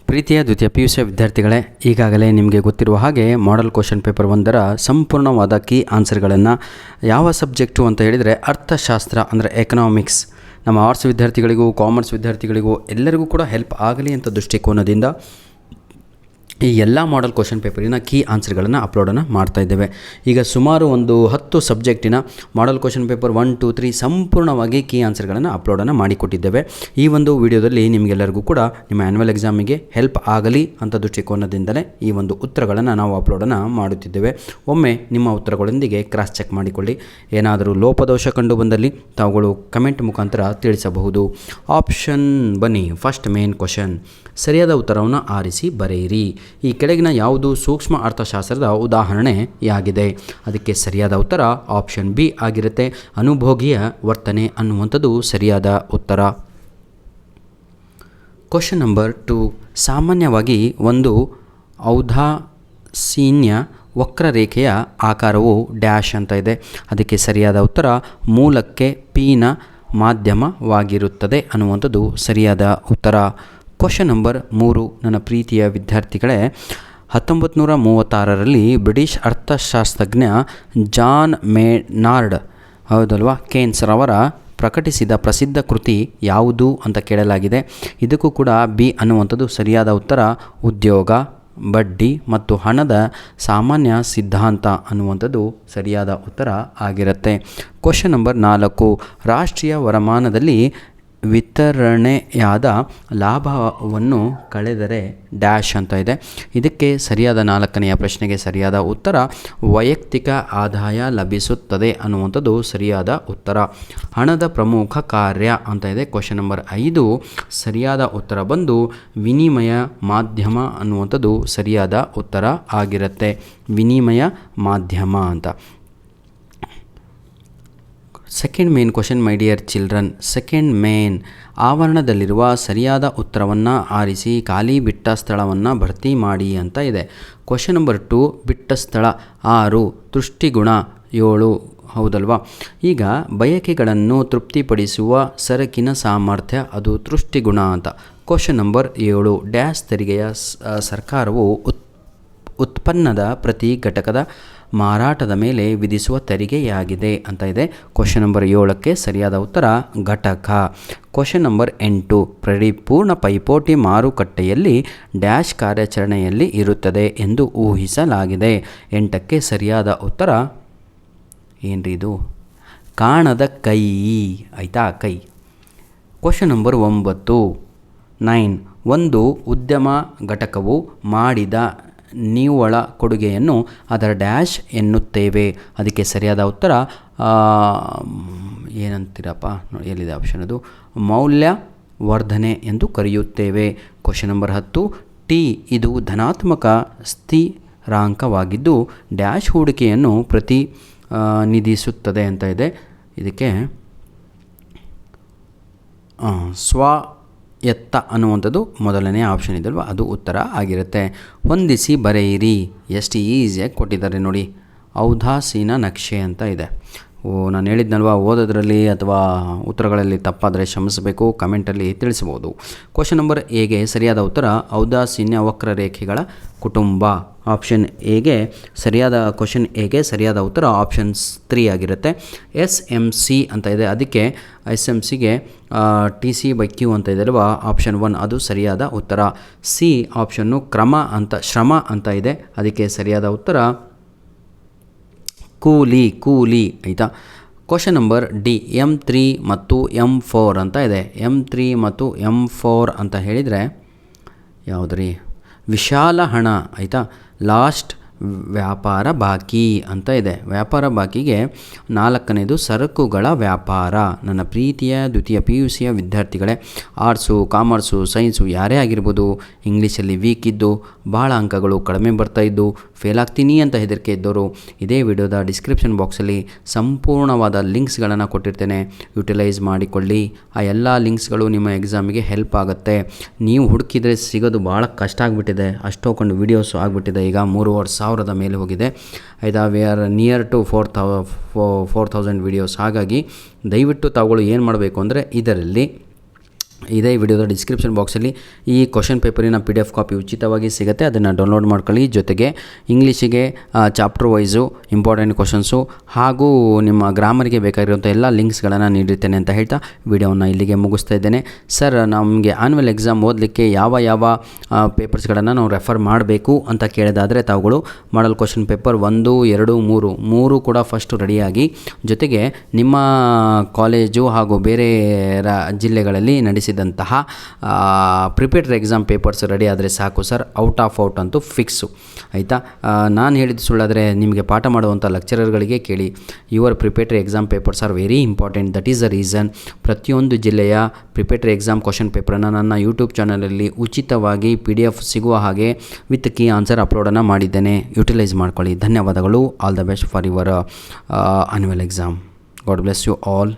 ಪ್ರೀತಿಯ ದ್ವಿತೀಯ PUC ವಿದ್ಯಾರ್ಥಿಗಳೇ, ಈಗಾಗಲೇ ನಿಮಗೆ ಗೊತ್ತಿರುವ ಹಾಗೆ ಮಾಡೆಲ್ ಕ್ವಶನ್ ಪೇಪರ್ 1ರ ಸಂಪೂರ್ಣವಾದ ಕೀ ಆನ್ಸರ್ಗಳನ್ನು ಯಾವ ಸಬ್ಜೆಕ್ಟು ಅಂತ ಹೇಳಿದರೆ ಅರ್ಥಶಾಸ್ತ್ರ ಅಂದರೆ ಎಕನಾಮಿಕ್ಸ್, ನಮ್ಮ ಆರ್ಟ್ಸ್ ವಿದ್ಯಾರ್ಥಿಗಳಿಗೂ ಕಾಮರ್ಸ್ ವಿದ್ಯಾರ್ಥಿಗಳಿಗೂ ಎಲ್ಲರಿಗೂ ಕೂಡ ಹೆಲ್ಪ್ ಆಗಲಿ ಅಂತ ದೃಷ್ಟಿಕೋನದಿಂದ ಈ ಎಲ್ಲ ಮಾಡೆಲ್ ಕ್ವಶನ್ ಪೇಪರಿನ ಕೀ ಆನ್ಸರ್ಗಳನ್ನು ಅಪ್ಲೋಡನ್ನು ಮಾಡ್ತಾಯಿದ್ದೇವೆ. ಈಗ ಸುಮಾರು ಒಂದು 10 ಸಬ್ಜೆಕ್ಟಿನ ಮಾಡೆಲ್ ಕ್ವಶನ್ ಪೇಪರ್ 1, 2, 3 ಸಂಪೂರ್ಣವಾಗಿ ಕೀ ಆನ್ಸರ್ಗಳನ್ನು ಅಪ್ಲೋಡನ್ನು ಮಾಡಿಕೊಟ್ಟಿದ್ದೇವೆ. ಈ ಒಂದು ವಿಡಿಯೋದಲ್ಲಿ ನಿಮಗೆಲ್ಲರಿಗೂ ಕೂಡ ನಿಮ್ಮ ಆ್ಯನ್ಯುವಲ್ ಎಕ್ಸಾಮಿಗೆ ಹೆಲ್ಪ್ ಆಗಲಿ ಅಂತ ದೃಷ್ಟಿಕೋನದಿಂದಲೇ ಈ ಒಂದು ಉತ್ತರಗಳನ್ನು ನಾವು ಅಪ್ಲೋಡನ್ನು ಮಾಡುತ್ತಿದ್ದೇವೆ. ಒಮ್ಮೆ ನಿಮ್ಮ ಉತ್ತರಗಳೊಂದಿಗೆ ಕ್ರಾಸ್ ಚೆಕ್ ಮಾಡಿಕೊಳ್ಳಿ. ಏನಾದರೂ ಲೋಪದೋಷ ಕಂಡು ಬಂದಲ್ಲಿ ತಾವುಗಳು ಕಮೆಂಟ್ ಮುಖಾಂತರ ತಿಳಿಸಬಹುದು. ಆಪ್ಷನ್ ಬನ್ನಿ. ಫಸ್ಟ್ ಮೇನ್ ಕ್ವಶನ್, ಸರಿಯಾದ ಉತ್ತರವನ್ನು ಆರಿಸಿ ಬರೆಯಿರಿ. ಈ ಕೆಳಗಿನ ಯಾವುದು ಸೂಕ್ಷ್ಮ ಅರ್ಥಶಾಸ್ತ್ರದ ಉದಾಹರಣೆಯಾಗಿದೆ? ಅದಕ್ಕೆ ಸರಿಯಾದ ಉತ್ತರ ಆಪ್ಷನ್ ಬಿ ಆಗಿರುತ್ತೆ. ಅನುಭೋಗಿಯ ವರ್ತನೆ ಅನ್ನುವಂಥದ್ದು ಸರಿಯಾದ ಉತ್ತರ. ಕ್ವಶನ್ ನಂಬರ್ 2, ಸಾಮಾನ್ಯವಾಗಿ ಒಂದು ಔದಾಸೀನ್ಯ ವಕ್ರರೇಖೆಯ ಆಕಾರವು ಡ್ಯಾಶ್ ಅಂತ ಇದೆ. ಅದಕ್ಕೆ ಸರಿಯಾದ ಉತ್ತರ ಮೂಲಕ್ಕೆ ಪಿನ ಮಾಧ್ಯಮವಾಗಿರುತ್ತದೆ ಅನ್ನುವಂಥದ್ದು ಸರಿಯಾದ ಉತ್ತರ. ಕ್ವಶನ್ ನಂಬರ್ 3, ನನ್ನ ಪ್ರೀತಿಯ ವಿದ್ಯಾರ್ಥಿಗಳೇ, 1936ರಲ್ಲಿ ಬ್ರಿಟಿಷ್ ಅರ್ಥಶಾಸ್ತ್ರಜ್ಞ ಜಾನ್ ಮೇನಾರ್ಡ್ ಹೌದಲ್ವಾ ಕೇನ್ಸ್ ರವರ ಪ್ರಕಟಿಸಿದ ಪ್ರಸಿದ್ಧ ಕೃತಿ ಯಾವುದು ಅಂತ ಕೇಳಲಾಗಿದೆ. ಇದಕ್ಕೂ ಕೂಡ ಬಿ ಅನ್ನುವಂಥದ್ದು ಸರಿಯಾದ ಉತ್ತರ. ಉದ್ಯೋಗ, ಬಡ್ಡಿ ಮತ್ತು ಹಣದ ಸಾಮಾನ್ಯ ಸಿದ್ಧಾಂತ ಅನ್ನುವಂಥದ್ದು ಸರಿಯಾದ ಉತ್ತರ ಆಗಿರುತ್ತೆ. ಕ್ವಶನ್ ನಂಬರ್ 4, ರಾಷ್ಟ್ರೀಯ ವರಮಾನದಲ್ಲಿ ವಿತರಣೆಯಾದ ಲಾಭವನ್ನು ಕಳೆದರೆ ಡ್ಯಾಶ್ ಅಂತ ಇದೆ. ಇದಕ್ಕೆ ಸರಿಯಾದ 4ನೆಯ ಪ್ರಶ್ನೆಗೆ ಸರಿಯಾದ ಉತ್ತರ ವೈಯಕ್ತಿಕ ಆದಾಯ ಲಭಿಸುತ್ತದೆ ಅನ್ನುವಂಥದ್ದು ಸರಿಯಾದ ಉತ್ತರ. ಹಣದ ಪ್ರಮುಖ ಕಾರ್ಯ ಅಂತ ಇದೆ. ಕ್ವಶನ್ ನಂಬರ್ 5, ಸರಿಯಾದ ಉತ್ತರ ಬಂದು ವಿನಿಮಯ ಮಾಧ್ಯಮ ಅನ್ನುವಂಥದ್ದು ಸರಿಯಾದ ಉತ್ತರ ಆಗಿರುತ್ತೆ. ವಿನಿಮಯ ಮಾಧ್ಯಮ ಅಂತ. Second main question, my dear children. Second main, ಆವರಣದಲ್ಲಿರುವ ಸರಿಯಾದ ಉತ್ತರವನ್ನು ಆರಿಸಿ ಖಾಲಿ ಬಿಟ್ಟ ಸ್ಥಳವನ್ನು ಭರ್ತಿ ಮಾಡಿ ಅಂತ ಇದೆ. ಕ್ವಶನ್ ನಂಬರ್ 2, ಬಿಟ್ಟ ಸ್ಥಳ 6, ತೃಷ್ಟಿಗುಣ 7 ಹೌದಲ್ವಾ. ಈಗ ಬಯಕೆಗಳನ್ನು ತೃಪ್ತಿಪಡಿಸುವ ಸರಕಿನ ಸಾಮರ್ಥ್ಯ ಅದು ತೃಷ್ಟಿಗುಣ ಅಂತ. ಕ್ವಶನ್ ನಂಬರ್ 7, ಡ್ಯಾಶ್ ತೆರಿಗೆಯ ಸರ್ಕಾರವು ಉತ್ಪನ್ನದ ಪ್ರತಿ ಘಟಕದ ಮಾರಾಟದ ಮೇಲೆ ವಿಧಿಸುವ ತೆರಿಗೆಯಾಗಿದೆ ಅಂತ ಇದೆ. ಕ್ವಶನ್ ನಂಬರ್ 7ಕ್ಕೆ ಸರಿಯಾದ ಉತ್ತರ ಘಟಕ. ಕ್ವಶನ್ ನಂಬರ್ 8, ಪರಿಪೂರ್ಣ ಪೈಪೋಟಿ ಮಾರುಕಟ್ಟೆಯಲ್ಲಿ ಡ್ಯಾಶ್ ಕಾರ್ಯಾಚರಣೆಯಲ್ಲಿ ಇರುತ್ತದೆ ಎಂದು ಊಹಿಸಲಾಗಿದೆ. 8ಕ್ಕೆ ಸರಿಯಾದ ಉತ್ತರ ಏನ್ರಿ ಇದು? ಕಾಣದ ಕೈ ಆಯಿತಾ, ಕೈ. ಕ್ವಶನ್ ನಂಬರ್ 9, ಒಂದು ಉದ್ಯಮ ಘಟಕವು ಮಾಡಿದ ನಿವ್ವಳ ಕೊಡುಗೆಯನ್ನು ಅದರ ಡ್ಯಾಶ್ ಎನ್ನುತ್ತೇವೆ. ಅದಕ್ಕೆ ಸರಿಯಾದ ಉತ್ತರ ಏನಂತೀರಪ್ಪ, ಎಲ್ಲಿದೆ ಆಪ್ಷನ್? ಅದು ಮೌಲ್ಯವರ್ಧನೆ ಎಂದು ಕರೆಯುತ್ತೇವೆ. ಕ್ವಶನ್ ನಂಬರ್ 10, ಟಿ ಇದು ಧನಾತ್ಮಕ ಸ್ಥಿರಾಂಕವಾಗಿದ್ದು ಡ್ಯಾಶ್ ಹೂಡಿಕೆಯನ್ನು ಪ್ರತಿನಿಧಿಸುತ್ತದೆ ಅಂತ ಇದೆ. ಇದಕ್ಕೆ ಸ್ವಾಯತ್ತ ಅನ್ನುವಂಥದ್ದು ಮೊದಲನೇ ಆಪ್ಷನ್ ಇದಲ್ವ, ಅದು ಉತ್ತರ ಆಗಿರುತ್ತೆ. ಹೊಂದಿಸಿ ಬರೆಯಿರಿ. ಎಷ್ಟು ಈಸಿಯಾಗಿ ಕೊಟ್ಟಿದ್ದಾರೆ ನೋಡಿ. ಔದಾಸೀನ ನಕ್ಷೆ ಅಂತ ಇದೆ. ನಾನು ಹೇಳಿದ್ನಲ್ವ, ಓದೋದ್ರಲ್ಲಿ ಅಥವಾ ಉತ್ತರಗಳಲ್ಲಿ ತಪ್ಪಾದರೆ ಕ್ಷಮಿಸಬೇಕು, ಕಮೆಂಟಲ್ಲಿ ತಿಳಿಸ್ಬೋದು. ಕ್ವಶನ್ ನಂಬರ್ ಎಗೆ ಸರಿಯಾದ ಉತ್ತರ ಔದಾಸೀನ್ಯ ವಕ್ರರೇಖೆಗಳ ಕುಟುಂಬ. ಆಪ್ಷನ್ ಎಗೆ ಸರಿಯಾದ ಕ್ವಶನ್ ಎಗೆ ಸರಿಯಾದ ಉತ್ತರ ಆಪ್ಷನ್ಸ್ 3 ಆಗಿರುತ್ತೆ. SMC ಅಂತ ಇದೆ. ಅದಕ್ಕೆ SMCಗೆ TC/Q ಅಂತ ಇದೆ ಅಲ್ವಾ, ಆಪ್ಷನ್ 1 ಅದು ಸರಿಯಾದ ಉತ್ತರ. ಸಿ ಆಪ್ಷನ್ನು ಶ್ರಮ ಅಂತ ಇದೆ. ಅದಕ್ಕೆ ಸರಿಯಾದ ಉತ್ತರ ಕೂಲಿ ಆಯಿತಾ. ಕ್ವಶನ್ ನಂಬರ್ ಡಿ, M3 ಮತ್ತು M4 ಅಂತ ಇದೆ. M3 ಮತ್ತು M4 ಅಂತ ಹೇಳಿದರೆ ಯಾವುದ್ರಿ? ವಿಶಾಲ ಹಣ ಆಯಿತಾ. ಲಾಸ್ಟ್ ವ್ಯಾಪಾರ ಬಾಕಿ ಅಂತ ಇದೆ. ವ್ಯಾಪಾರ ಬಾಕಿಗೆ 4ನೇದು ಸರಕುಗಳ ವ್ಯಾಪಾರ. ನನ್ನ ಪ್ರೀತಿಯ ದ್ವಿತೀಯ PUCಯ ವಿದ್ಯಾರ್ಥಿಗಳೇ, ಆರ್ಟ್ಸು, ಕಾಮರ್ಸು, ಸೈನ್ಸು ಯಾರೇ ಆಗಿರ್ಬೋದು, ಇಂಗ್ಲೀಷಲ್ಲಿ ವೀಕ್ ಇದ್ದು ಭಾಳ ಅಂಕಗಳು ಕಡಿಮೆ ಬರ್ತಾಯಿದ್ದು ಫೇಲ್ ಆಗ್ತೀನಿ ಅಂತ ಹೆದರಿಕೆ ಇದ್ದವರು ಇದೇ ವಿಡಿಯೋದ ಡಿಸ್ಕ್ರಿಪ್ಷನ್ ಬಾಕ್ಸಲ್ಲಿ ಸಂಪೂರ್ಣವಾದ ಲಿಂಕ್ಸ್ಗಳನ್ನು ಕೊಟ್ಟಿರ್ತೇನೆ. ಯುಟಿಲೈಸ್ ಮಾಡಿಕೊಳ್ಳಿ. ಆ ಎಲ್ಲ ಲಿಂಕ್ಸ್ಗಳು ನಿಮ್ಮ ಎಕ್ಸಾಮಿಗೆ ಹೆಲ್ಪ್ ಆಗುತ್ತೆ. ನೀವು ಹುಡುಕಿದರೆ ಸಿಗೋದು ಭಾಳ ಕಷ್ಟ ಆಗಿಬಿಟ್ಟಿದೆ. ಅಷ್ಟೊಂದು ವೀಡಿಯೋಸು ಆಗಿಬಿಟ್ಟಿದೆ. ಈಗ 3,500 ಮೇಲೆ ಹೋಗಿದೆ ಆಯಿತಾ. We are near to 4,000 videos. ಹಾಗಾಗಿ ದಯವಿಟ್ಟು ತಾವುಗಳು ಏನು ಮಾಡಬೇಕು ಅಂದರೆ ಇದರಲ್ಲಿ ಇದೇ ವಿಡಿಯೋದ ಡಿಸ್ಕ್ರಿಪ್ಷನ್ ಬಾಕ್ಸಲ್ಲಿ ಈ ಕ್ವಶನ್ ಪೇಪರಿನ PDF ಕಾಪಿ ಉಚಿತವಾಗಿ ಸಿಗುತ್ತೆ, ಅದನ್ನು ಡೌನ್ಲೋಡ್ ಮಾಡ್ಕೊಳ್ಳಿ. ಜೊತೆಗೆ ಇಂಗ್ಲೀಷಿಗೆ ಚಾಪ್ಟರ್ ವೈಸು ಇಂಪಾರ್ಟೆಂಟ್ ಕ್ವಶನ್ಸು ಹಾಗೂ ನಿಮ್ಮ ಗ್ರಾಮರಿಗೆ ಬೇಕಾಗಿರುವಂಥ ಎಲ್ಲ ಲಿಂಕ್ಸ್ಗಳನ್ನು ನೀಡಿರ್ತೇನೆ ಅಂತ ಹೇಳ್ತಾ ವಿಡಿಯೋವನ್ನು ಇಲ್ಲಿಗೆ ಮುಗಿಸ್ತಾ ಇದ್ದೇನೆ. ಸರ್, ನಮಗೆ ಆನ್ಯುವಲ್ ಎಕ್ಸಾಮ್ ಓದಲಿಕ್ಕೆ ಯಾವ ಪೇಪರ್ಸ್ಗಳನ್ನು ನಾವು ರೆಫರ್ ಮಾಡಬೇಕು ಅಂತ ಕೇಳಿದಾದರೆ ತಾವುಗಳು ಮಾಡಲ್ ಕ್ವಶನ್ ಪೇಪರ್ 1, 2, 3 ಕೂಡ ಫಸ್ಟು ರೆಡಿಯಾಗಿ, ಜೊತೆಗೆ ನಿಮ್ಮ ಕಾಲೇಜು ಹಾಗೂ ಬೇರೆ ಜಿಲ್ಲೆಗಳಲ್ಲಿ ನಡೆಸಿದಂತಹ ಪ್ರಿಪೇರ್ಡ್ ಎಕ್ಸಾಮ್ ಪೇಪರ್ಸ್ ರೆಡಿ ಆದರೆ ಸಾಕು ಸರ್, ಔಟ್ ಅಂತೂ ಫಿಕ್ಸು ಆಯಿತಾ. ನಾನು ಹೇಳಿದ್ದು ಸುಳ್ಳಾದರೆ ನಿಮಗೆ ಪಾಠ ಮಾಡುವಂಥ ಲೆಕ್ಚರರ್ಗಳಿಗೆ ಕೇಳಿ. Your prepared exam papers are very important, that is the reason ಪ್ರತಿಯೊಂದು ಜಿಲ್ಲೆಯ ಪ್ರಿಪೇರ್ಡ್ ಎಕ್ಸಾಮ್ ಕ್ವಶನ್ ಪೇಪರನ್ನು ನನ್ನ ಯೂಟ್ಯೂಬ್ ಚಾನಲಲ್ಲಿ ಉಚಿತವಾಗಿ PDF ಸಿಗುವ ಹಾಗೆ ವಿತ್ ಕೀ ಆನ್ಸರ್ ಅಪ್ಲೋಡನ್ನು ಮಾಡಿದ್ದೇನೆ. ಯುಟಿಲೈಸ್ ಮಾಡ್ಕೊಳ್ಳಿ. ಧನ್ಯವಾದಗಳು. All the best for your annual exam. God bless you all.